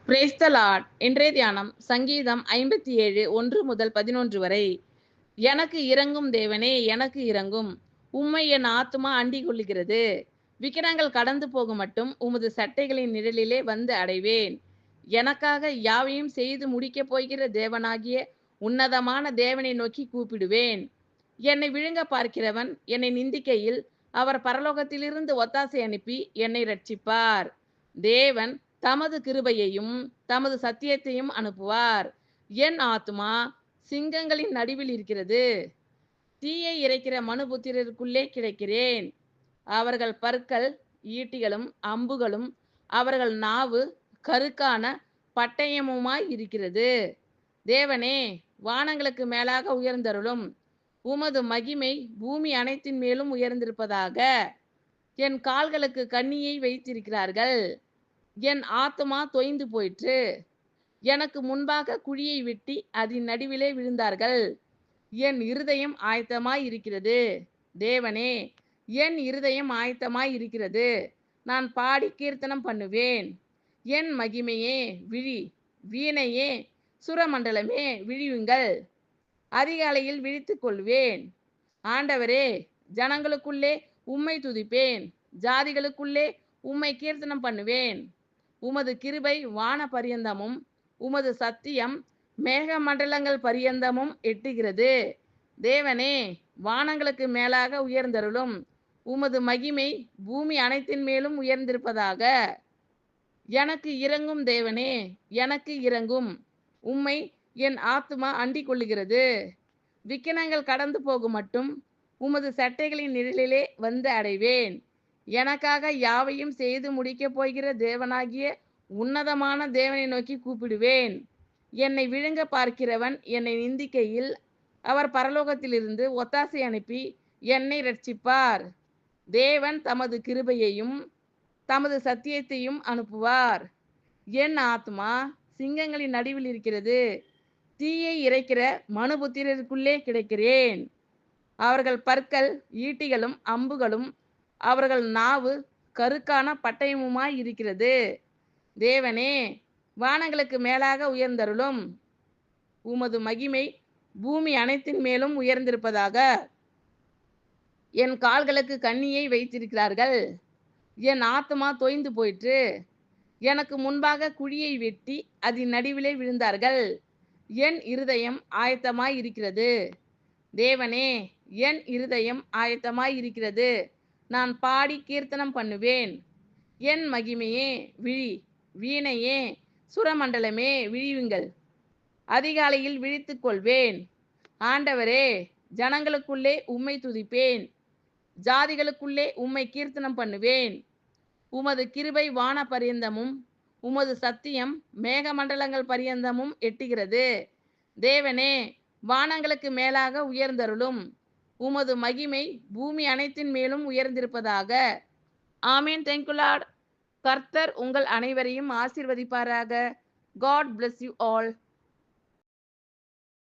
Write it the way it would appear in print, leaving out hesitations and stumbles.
Brace த Lord. இன்றைய தியானம் சங்கீதம் 57 1 முதல் 11 வரை. எனக்கு இரங்கும் தேவனே, எனக்கு இரங்கும். உம்மை என் ஆத்துமா அண்டிக் கொள்ளுகிறது. விக்கிரங்கள் கடந்து போக மட்டும் உமது சட்டைகளின் நிழலிலே வந்து அடைவேன். எனக்காக யாவையும் செய்து முடிக்கப் போகிற தேவனாகிய உன்னதமான தேவனை நோக்கி கூப்பிடுவேன். என்னை விழுங்க பார்க்கிறவன் என்னை நிந்திக்கையில் அவர் பரலோகத்திலிருந்து ஒத்தாசை அனுப்பி என்னை ரட்சிப்பார். தேவன் தமது கிருபையையும் தமது சத்தியத்தையும் அனுப்புவார். என் ஆத்துமா சிங்கங்களின் நடுவில் இருக்கிறது. தீயை இறைக்கிற மனுபுத்திரருக்குள்ளே கிடைக்கிறேன். அவர்கள் பற்கள் ஈட்டிகளும் அம்புகளும் அவர்கள் நாவு கருக்கான பட்டயமுமாய் இருக்கிறது. தேவனே, வானங்களுக்கு மேலாக உயர்ந்தருளும். உமது மகிமை பூமி அனைத்தின் மேலும் உயர்ந்திருப்பதாக. என் கால்களுக்கு கண்ணியை வைத்திருக்கிறார்கள். என் ஆத்துமா தொய்ந்து போயிற்று. எனக்கு முன்பாக குழியை வெட்டி அதன் நடுவிலே விழுந்தார்கள். என் இருதயம் ஆயத்தமாய் இருக்கிறது. தேவனே, என் இருதயம் ஆயத்தமாய் இருக்கிறது. நான் பாடி கீர்த்தனம் பண்ணுவேன். என் மகிமையே விழி, வீணையே சுரமண்டலமே விழியுங்கள். அதிகாலையில் விழித்துக் கொள்வேன். ஆண்டவரே, ஜனங்களுக்குள்ளே உம்மை துதிப்பேன். ஜாதிகளுக்குள்ளே உம்மை கீர்த்தனம் பண்ணுவேன். உமது கிருபை வான பரியந்தமும் உமது சத்தியம் மேக மண்டலங்கள் பரியந்தமும் எட்டுகிறது. தேவனே, வானங்களுக்கு மேலாக உயர்ந்தருளும். உமது மகிமை பூமி அனைத்தின் மேலும் உயர்ந்திருப்பதாக. எனக்கு இரங்கும் தேவனே, எனக்கு இரங்கும். உம்மை என் ஆத்துமா அண்டிக் கொள்ளுகிறது. விக்கினங்கள் கடந்து போகும் மட்டும் உமது சட்டைகளின் நிழலிலே வந்து அடைவேன். எனக்காக யாவையும் செய்து முடிக்கப் போகிற தேவனாகிய உன்னதமான தேவனை நோக்கி கூப்பிடுவேன். என்னை விழுங்க பார்க்கிறவன் என்னை நிந்திக்கையில் அவர் பரலோகத்திலிருந்து ஒத்தாசை அனுப்பி என்னை ரட்சிப்பார். தேவன் தமது கிருபையையும் தமது சத்தியத்தையும் அனுப்புவார். என் ஆத்மா சிங்கங்களின் நடுவில் இருக்கிறது. தீயை இறைக்கிற மனுபுத்திரருக்குள்ளே கிடைக்கிறேன். அவர்கள் பற்கள் ஈட்டிகளும் அம்புகளும் அவர்கள் நாவு கருக்கான பட்டயமுமாய் இருக்கிறது. தேவனே, வானங்களுக்கு மேலாக உயர்ந்தருளும். உமது மகிமை பூமி அனைத்தின் மேலும் உயர்ந்திருப்பதாக. என் கால்களுக்கு கண்ணியை வைத்திருக்கிறார்கள். என் ஆத்துமா தொய்ந்து போயிற்று. எனக்கு முன்பாக குழியை வெட்டி அதன் நடுவிலே விழுந்தார்கள். என் இருதயம் ஆயத்தமாய் இருக்கிறது. தேவனே, என் இருதயம் ஆயத்தமாய் இருக்கிறது. நான் பாடி கீர்த்தனம் பண்ணுவேன். என் மகிமையே விழி, வீணையே சுரமண்டலமே விழியுங்கள். அதிகாலையில் விழித்துக் கொள்வேன். ஆண்டவரே, ஜனங்களுக்குள்ளே உம்மை துதிப்பேன். ஜாதிகளுக்குள்ளே உம்மை கீர்த்தனம் பண்ணுவேன். உமது கிருபை வான பரியந்தமும் உமது சத்தியம் மேகமண்டலங்கள் பரியந்தமும் எட்டுகிறது. தேவனே, வானங்களுக்கு மேலாக உயர்ந்தருளும். உமது மகிமை பூமி அனைத்தின் மேலும் உயர்ந்திருப்பதாக. ஆமீன். Thank you Lord. கர்த்தர் உங்கள் அனைவரையும் ஆசீர்வதிப்பாராக. God bless you all.